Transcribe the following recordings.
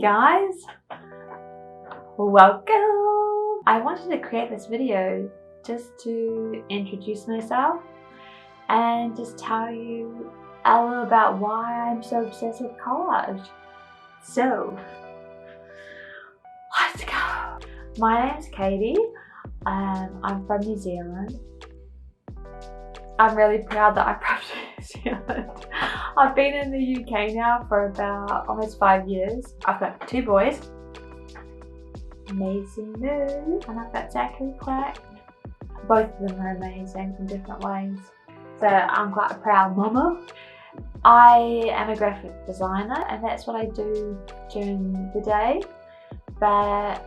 guys, welcome. I wanted to create this video just to introduce myself and just tell you a little about why I'm so obsessed with collage. So let's go. My name's Katy. I'm from New Zealand. I'm really proud that I'm from New Zealand. I've been in the UK now for about almost 5 years. I've got 2 boys, Mason Moo, and I've got Zachary Quack. Both of them are amazing in different ways. So I'm quite a proud mama. I am a graphic designer and that's what I do during the day. But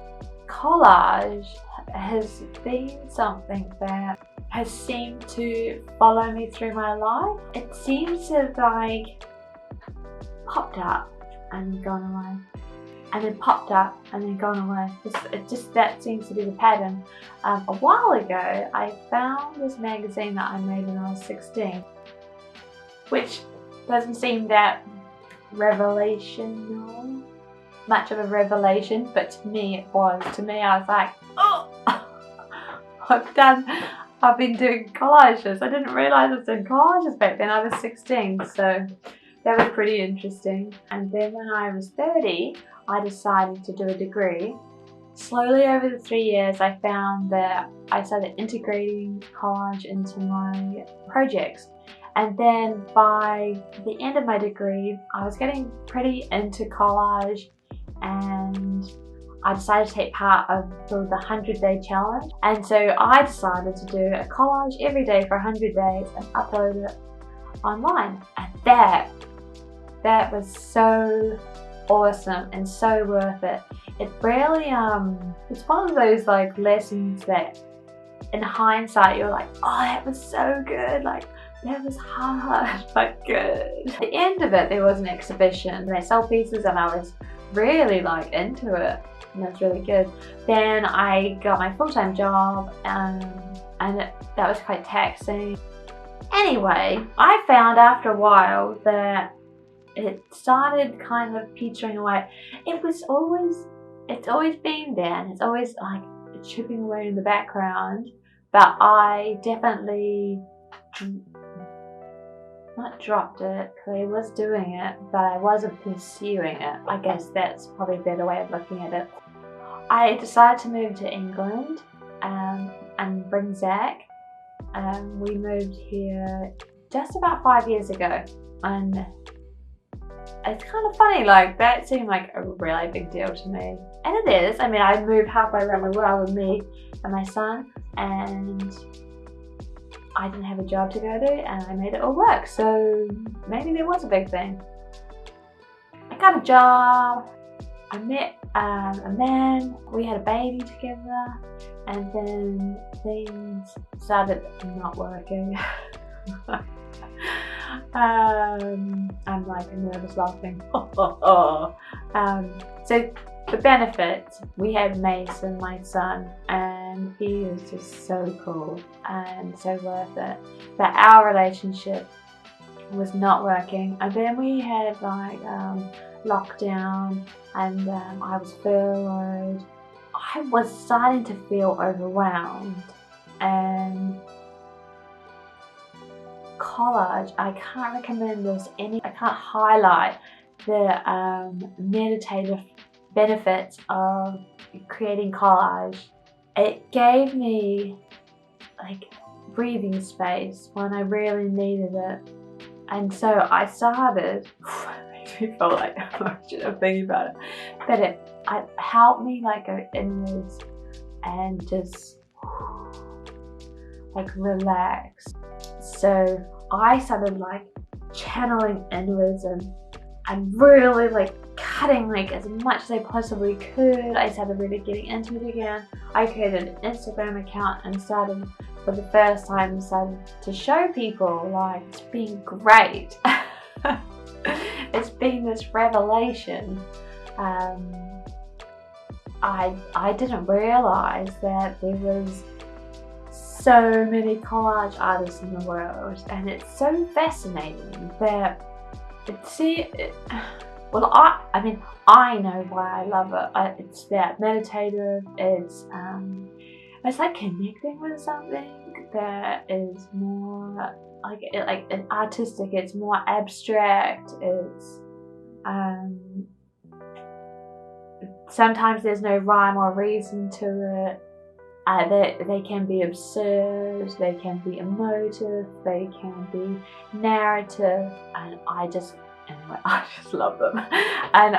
collage has been something that has seemed to follow me through my life. It seems to have like popped up and gone away, and then popped up and then gone away. That seems to be the pattern. A while ago I found this magazine that I made when I was 16, which doesn't seem that revelational, much of a revelation, but to me it was. To me I was like, oh, I've been doing collages. I didn't realise I was doing collages back then. I was 16, so that was pretty interesting. And then when I was 30, I decided to do a degree. Slowly over the 3 years, I found that I started integrating collage into my projects. And then by the end of my degree, I was getting pretty into collage, and I decided to take part of the 100-day challenge. And so I decided to do a collage every day for 100 days and upload it online. And that was so awesome and so worth it. It really, it's one of those like lessons that in hindsight you're like, oh, that was so good. Like, that was hard, but good. At the end of it, there was an exhibition. They sold pieces and I was really like into it. And that's really good. Then I got my full-time job and that was quite taxing. Anyway, I found after a while that it started kind of petering away. It's always been there, and it's always like chipping away in the background, but I definitely not dropped it, because I was doing it, but I wasn't pursuing it. I guess that's probably a better way of looking at it. I decided to move to England and bring Zach. We moved here just about 5 years ago, and it's kind of funny, like that seemed like a really big deal to me. And it is. I mean, I moved halfway around the world with me and my son, and I didn't have a job to go to, and I made it all work. So maybe there was a big thing. I got a job. I met a man, we had a baby together, and then things started not working. I'm like a nervous laughing. So the benefits, we had Mason, my son, and he is just so cool and so worth it. But our relationship was not working, and then we had like lockdown, and I was furloughed. I was starting to feel overwhelmed, and collage, I can't recommend this I can't highlight the meditative benefits of creating collage. It gave me like breathing space when I really needed it, and so I started I feel like I shouldn't think about it, but it helped me like go inwards and just like relax. So I started like channeling inwards and really like cutting like as much as I possibly could. I started really getting into it again. I created an Instagram account and started for the first time to show people like it's been great. It's been this revelation. I didn't realize that there was so many collage artists in the world, and it's so fascinating that well, I mean, I know why I love it. It's that meditative. It's like connecting with something that is more like artistic. It's more abstract. It's sometimes there's no rhyme or reason to it. They can be absurd, they can be emotive, they can be narrative, and I just love them. And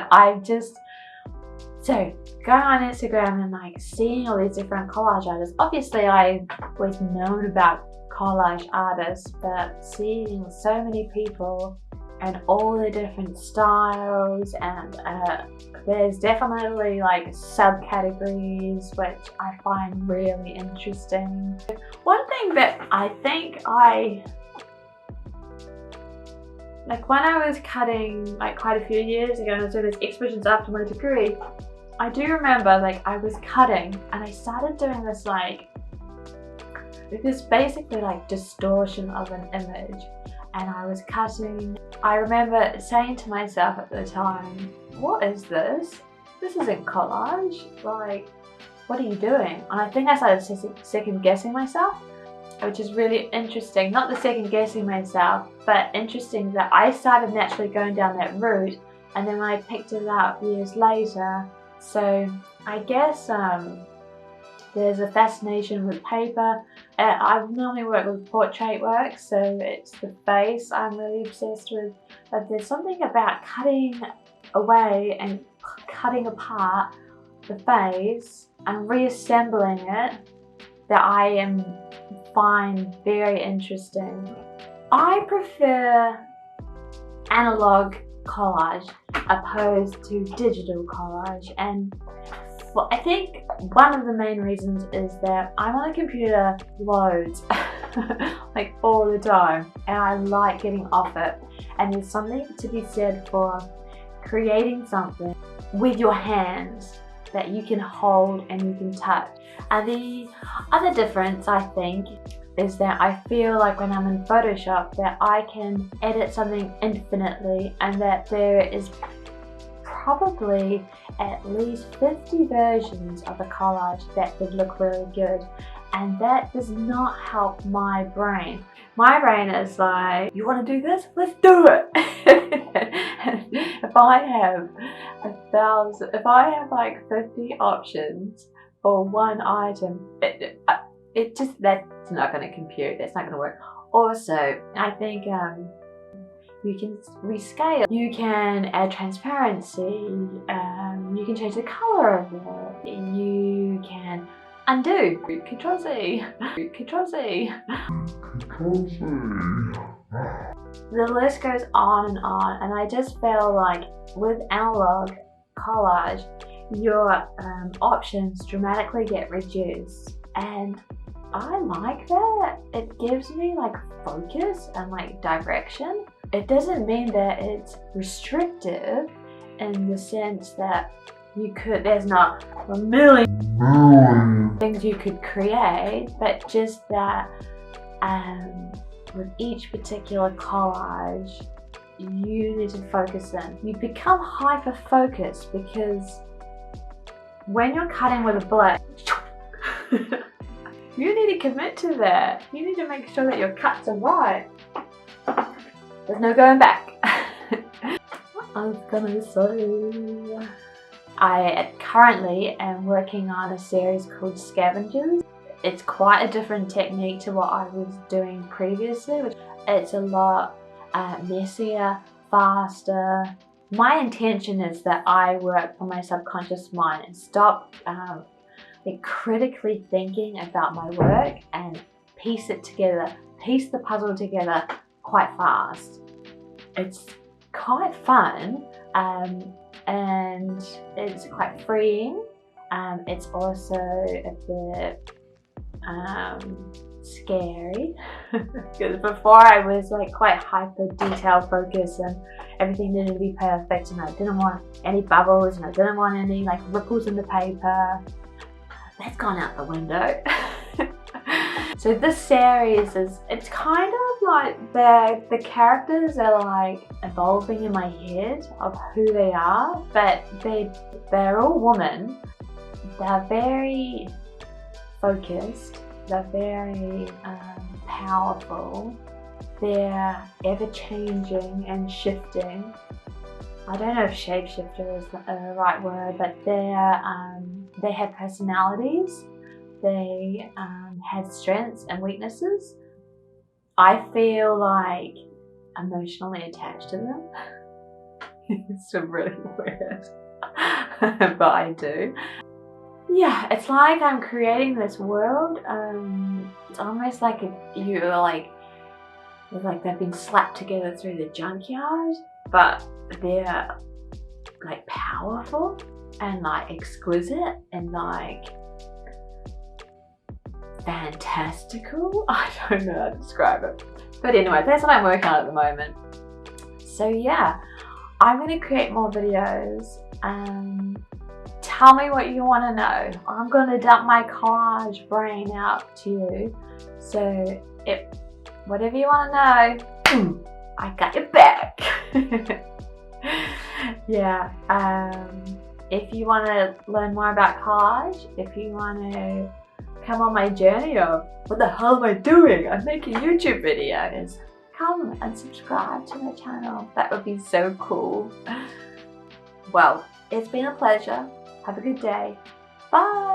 so going on Instagram and like seeing all these different collage artists, obviously I've always known about collage artists, but seeing so many people and all the different styles, and there's definitely like subcategories which I find really interesting. One thing that I think like when I was cutting like quite a few years ago and I was doing these exhibitions after my degree, I do remember like I was cutting and I started doing this basically like distortion of an image. And I was cutting. I remember saying to myself at the time, what is this? This isn't collage. Like, what are you doing? And I think I started second guessing myself, which is really interesting. Not the second guessing myself, but interesting that I started naturally going down that route, and then when I picked it up years later. So I guess there's a fascination with paper. I normally work with portrait work, so it's the face I'm really obsessed with. But there's something about cutting away and cutting apart the face and reassembling it that I find very interesting. I prefer analog collage opposed to digital collage, and well, I think one of the main reasons is that I'm on a computer loads, like all the time, and I like getting off it. And there's something to be said for creating something with your hands that you can hold and you can touch. And the other difference, I think, is that I feel like when I'm in Photoshop that I can edit something infinitely, and that there is probably at least 50 versions of a collage that would look really good, and that does not help my brain. My brain is like, you want to do this? Let's do it. If I have like 50 options for one item, that's not going to compute. That's not going to work. Also, I think you can rescale, you can add transparency, you can change the color of it, you can undo, Control Z, Control Z. The list goes on, and I just feel like with analog collage, your options dramatically get reduced, and I like that. It gives me like focus and like direction. It doesn't mean that it's restrictive in the sense that there's not a million things you could create, but just that with each particular collage, you need to focus in. You become hyper-focused because when you're cutting with a blade, you need to commit to that. You need to make sure that your cuts are right. There's no going back. I was gonna say, I currently am working on a series called Scavengers. It's quite a different technique to what I was doing previously. It's a lot messier, faster. My intention is that I work for my subconscious mind and stop critically thinking about my work and piece the puzzle together quite fast. It's quite fun, and it's quite freeing. It's also a bit scary because before I was like quite hyper detail focused and everything needed to be perfect, and I didn't want any bubbles and I didn't want any like ripples in the paper. That's gone out the window. So this series it's kind of like the characters are like evolving in my head of who they are, but they're all women. They're very focused. They're very powerful. They're ever changing and shifting. I don't know if shapeshifter is the right word, but they have personalities. They have strengths and weaknesses. I feel like emotionally attached to them. It's really weird, but I do. Yeah, it's like I'm creating this world. It's almost like it's like they've been slapped together through the junkyard, but they're like powerful and like exquisite and like fantastical. I don't know how to describe it. But anyway, that's what I'm working on at the moment. So yeah, I'm going to create more videos. Tell me what you want to know. I'm going to dump my collage brain out to you. So whatever you want to know, I got your back. Yeah. If you want to learn more about collage, if you want to come on my journey of what the hell am I doing? I'm making YouTube videos. Come and subscribe to my channel. That would be so cool. Well, it's been a pleasure. Have a good day. Bye.